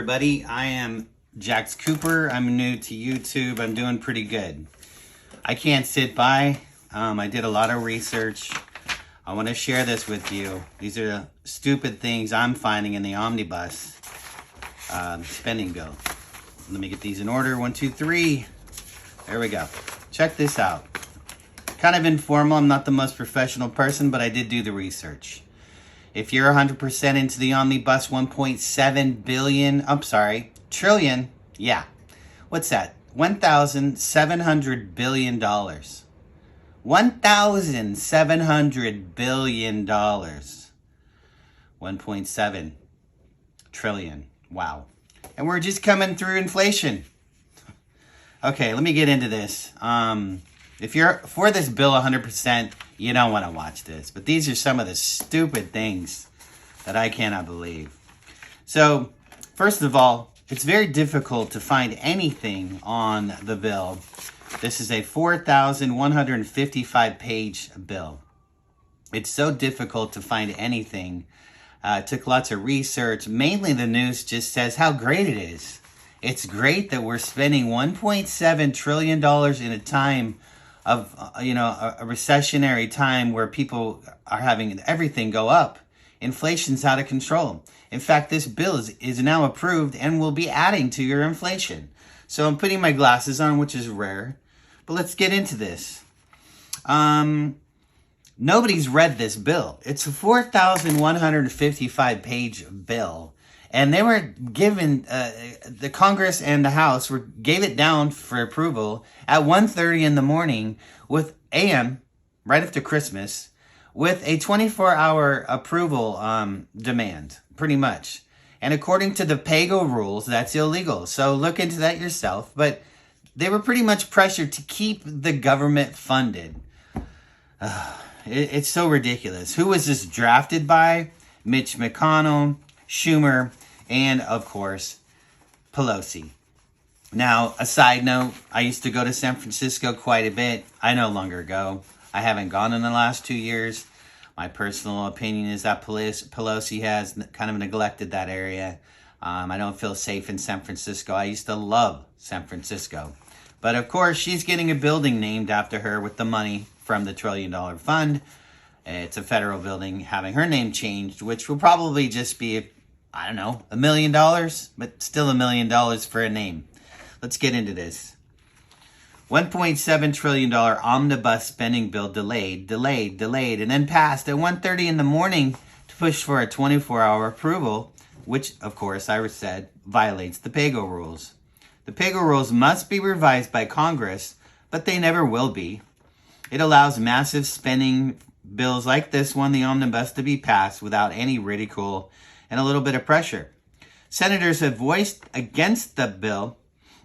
everybody. I am Jax Cooper. I'm new to YouTube. I'm doing pretty good. I can't sit by. I did a lot of research. I want to share this with you. These are the stupid things I'm finding in the Omnibus spending bill. Let me get these in order. 1, 2, 3. There we go. Check this out. Kind of informal. I'm not the most professional person, but I did do the research. If you're 100% into the Omnibus, 1.7 billion, I'm sorry, trillion, yeah. What's that? $1,700 billion. $1,700 billion. 1.7 trillion. Wow. And we're just coming through inflation. Okay, let me get into this. If you're for this bill 100%, you don't want to watch this. But these are some of the stupid things that I cannot believe. So, first of all, it's very difficult to find anything on the bill. This is a 4,155-page bill. It's so difficult to find anything. It took lots of research. Mainly the news just says how great it is. It's great that we're spending $1.7 trillion in a time of, a recessionary time where people are having everything go up. Inflation's out of control. In fact, this bill is now approved and will be adding to your inflation. So I'm putting my glasses on, which is rare. But let's get into this. Nobody's read this bill. It's a 4,155-page bill. And they were given, the Congress and the House gave it down for approval at 1:30 in the morning with AM, right after Christmas, with a 24-hour approval demand, pretty much. And according to the PAYGO rules, that's illegal. So look into that yourself. But they were pretty much pressured to keep the government funded. It's so ridiculous. Who was this drafted by? Mitch McConnell, Schumer, and, of course, Pelosi. Now, a side note, I used to go to San Francisco quite a bit. I no longer go. I haven't gone in the last 2 years. My personal opinion is that Pelosi has kind of neglected that area. I don't feel safe in San Francisco. I used to love San Francisco. But, of course, she's getting a building named after her with the money from the $1 trillion fund. It's a federal building having her name changed, which will probably just be, I don't know, $1 million, but still $1 million for a name. Let's get into this. $1.7 trillion omnibus spending bill delayed, and then passed at 1:30 in the morning to push for a 24-hour approval, which, of course, I said violates the PAYGO rules. The PAYGO rules must be revised by Congress, but they never will be. It allows massive spending bills like this one, the Omnibus, to be passed without any ridicule and a little bit of pressure. Senators have voiced against the bill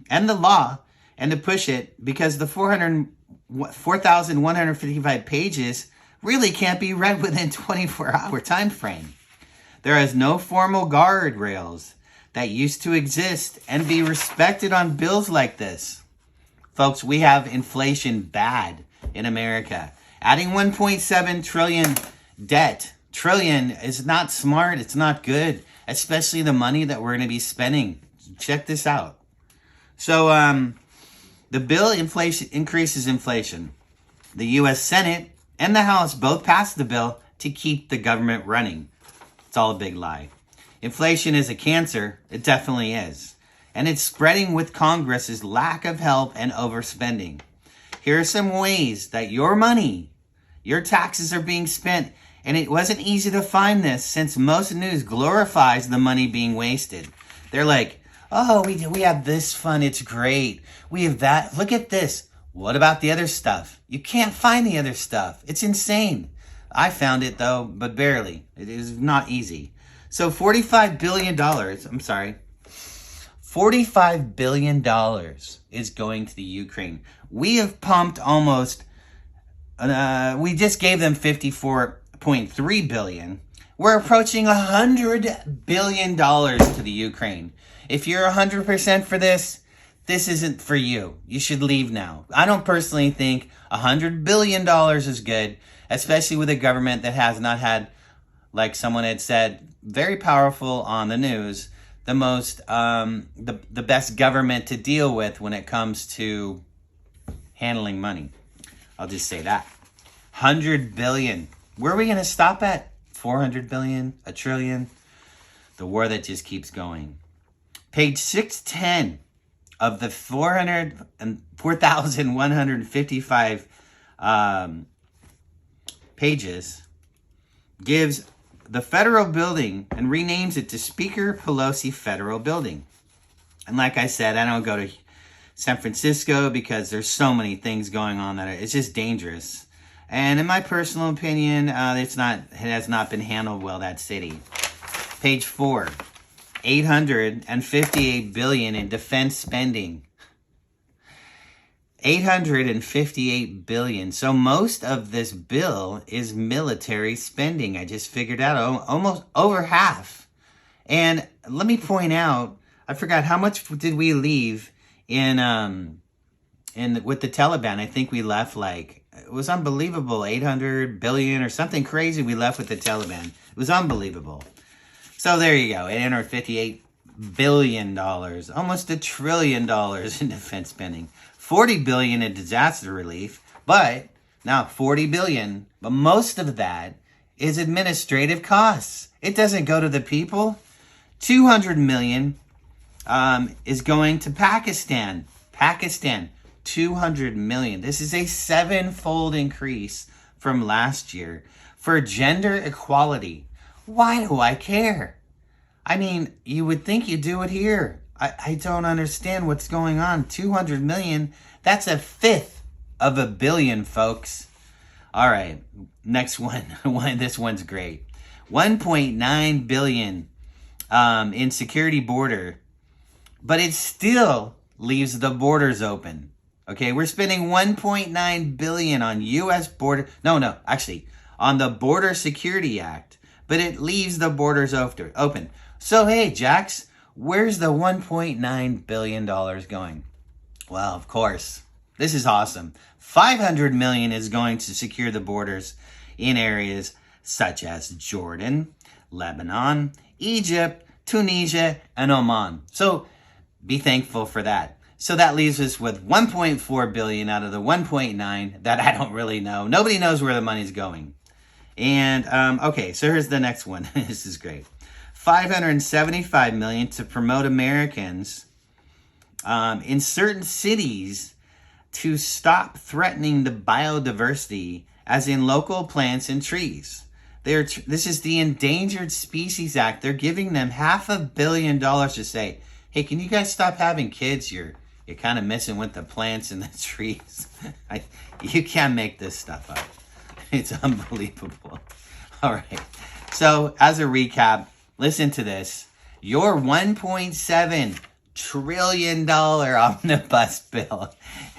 and the law and to push it because the 4,155 pages really can't be read within 24-hour time frame. There is no formal guardrails that used to exist and be respected on bills like this. Folks, we have inflation bad in America. Adding 1.7 trillion debt. Trillion is not smart. It's not good. Especially the money that we're going to be spending. Check this out. So, the bill increases inflation. The U.S. Senate and the House both passed the bill to keep the government running. It's all a big lie. Inflation is a cancer. It definitely is. And it's spreading with Congress's lack of help and overspending. Here are some ways that your money, your taxes are being spent. And it wasn't easy to find this since most news glorifies the money being wasted. They're like, oh, we have this fund. It's great. We have that. Look at this. What about the other stuff? You can't find the other stuff. It's insane. I found it, though, but barely. It is not easy. So $45 billion, $45 billion is going to the Ukraine. We have pumped almost, we just gave them $54.3 billion. We're approaching $100 billion to the Ukraine. If you're 100% for this, this isn't for you. You should leave now. I don't personally think $100 billion is good, especially with a government that has not had, like someone had said, very powerful on the news, the best government to deal with when it comes to handling money. I'll just say that. 100 billion. Where are we going to stop at? 400 billion? A trillion? The war that just keeps going. Page 610 of the 4,155 pages gives the federal building and renames it to Speaker Pelosi Federal Building. And like I said, I don't go to San Francisco because there's so many things going on that it's just dangerous. And in my personal opinion, it has not been handled well, that city. Page 4, 858 billion in defense spending. 858 billion. So most of this bill is military spending. I just figured out almost over half. And let me point out, I forgot how much did we leave in with the Taliban. I think we left it was unbelievable, 800 billion or something crazy we left with the Taliban. It was unbelievable. So there you go, $858 billion, almost $1 trillion in defense spending. 40 billion in disaster relief, but now 40 billion, but most of that is administrative costs. It doesn't go to the people. 200 million is going to Pakistan. 200 million. This is a 7-fold increase from last year for gender equality. Why do I care? I mean, you would think you do it here. I don't understand what's going on. 200 million, that's 1/5 of $1 billion, folks. All right, next one. This one's great. 1.9 billion in security border, but it still leaves the borders open. Okay, we're spending 1.9 billion on U.S. border. No, actually, on the Border Security Act, but it leaves the borders open. So, hey, Jax, where's the $1.9 billion going? Well, of course, this is awesome. 500 million is going to secure the borders in areas such as Jordan, Lebanon, Egypt, Tunisia, and Oman. So be thankful for that. So that leaves us with 1.4 billion out of the 1.9 that I don't really know. Nobody knows where the money's going. And, okay, so here's the next one. This is great. 575 million to promote Americans in certain cities to stop threatening the biodiversity, as in local plants and trees. This is the Endangered Species Act. They're giving them $500 million to say, hey, can you guys stop having kids? You're kind of messing with the plants and the trees. You can't make this stuff up. It's unbelievable. All right. So as a recap, listen to this. Your $1.7 trillion omnibus bill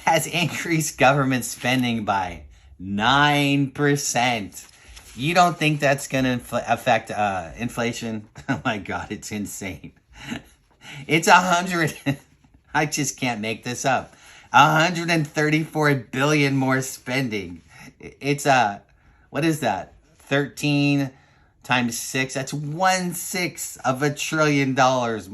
has increased government spending by 9%. You don't think that's going to affect inflation? Oh my God, it's insane. It's 100. I just can't make this up. 134 billion more spending. It's what is that? 13 times 6. That's 1/6 of $1 trillion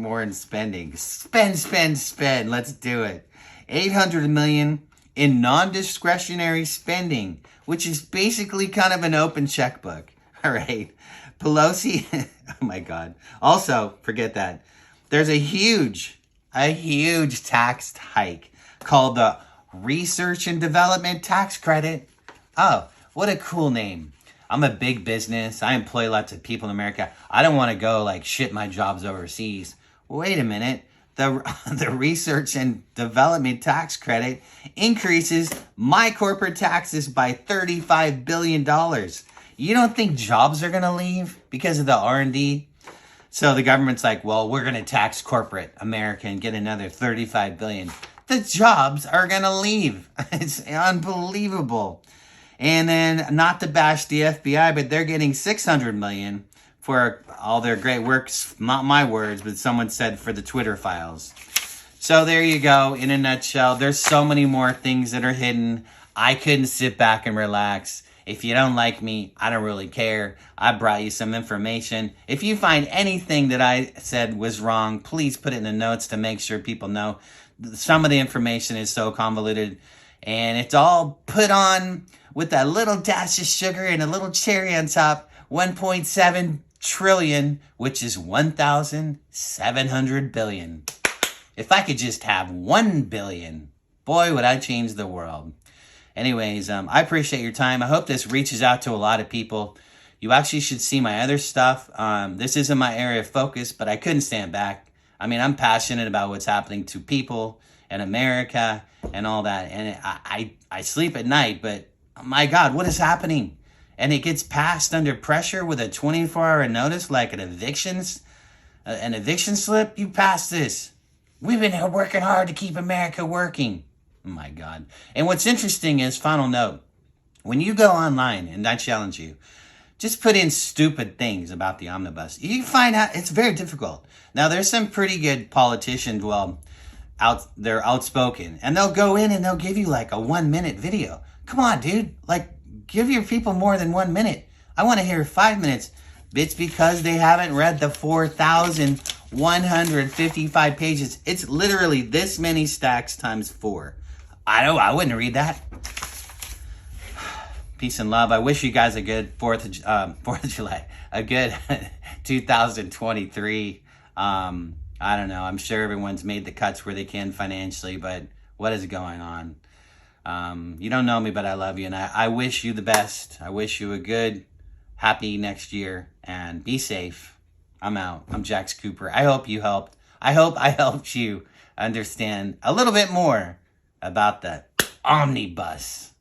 more in spending. Spend. Let's do it. 800 million in non-discretionary spending, which is basically kind of an open checkbook. All right. Pelosi. Oh my God. Also, forget that. There's a huge tax hike called the Research and Development Tax Credit. Oh, what a cool name. I'm a big business. I employ lots of people in America. I don't want to go ship my jobs overseas. Wait a minute. The Research and Development Tax Credit increases my corporate taxes by $35 billion. You don't think jobs are going to leave because of the R&D? So the government's like, well, we're going to tax corporate America and get another $35 billion. The jobs are going to leave. It's unbelievable. And then, not to bash the FBI, but they're getting $600 million for all their great works. Not my words, but someone said for the Twitter files. So there you go. In a nutshell, there's so many more things that are hidden. I couldn't sit back and relax. If you don't like me, I don't really care. I brought you some information. If you find anything that I said was wrong, please put it in the notes to make sure people know. Some of the information is so convoluted, and it's all put on with a little dash of sugar and a little cherry on top. 1.7 trillion, which is 1,700 billion. If I could just have 1 billion, boy, would I change the world. Anyways, I appreciate your time. I hope this reaches out to a lot of people. You actually should see my other stuff. This isn't my area of focus, but I couldn't stand back. I mean, I'm passionate about what's happening to people in America and all that. And I sleep at night, but my God, what is happening? And it gets passed under pressure with a 24-hour notice, like an eviction slip. You passed this. We've been working hard to keep America working. Oh my God. And what's interesting is, final note, when you go online, and I challenge you, just put in stupid things about the omnibus. You can find out it's very difficult. Now, there's some pretty good politicians, they're outspoken, and they'll go in and they'll give you like a 1-minute video. Come on, dude. Like, give your people more than 1 minute. I want to hear 5 minutes. It's because they haven't read the 4,155 pages. It's literally this many stacks times 4. I wouldn't read that. Peace and love. I wish you guys a good 4th of July, a good 2023. I don't know. I'm sure everyone's made the cuts where they can financially, but what is going on? You don't know me, but I love you, and I wish you the best. I wish you a good, happy next year, and be safe. I'm out. I'm Jax Cooper. I hope you helped. I hope I helped you understand a little bit more about the Omnibus.